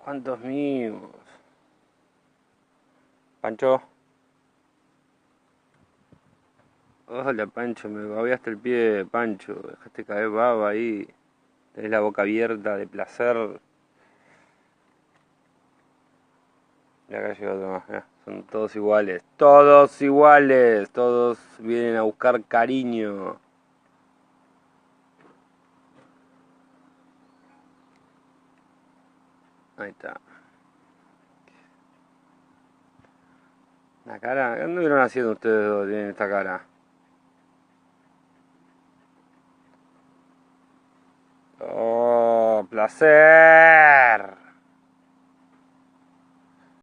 ¿Cuántos mimos? Pancho. Hola Pancho, me babeaste el pie, Pancho. Dejaste caer baba ahí. Tenés la boca abierta de placer. Y acá llega otro más. Mirá, son todos iguales. Todos iguales. Todos vienen a buscar cariño. Ahí está. La cara. ¿Qué anduvieron haciendo ustedes dos? Tienen esta cara. Oh, placer.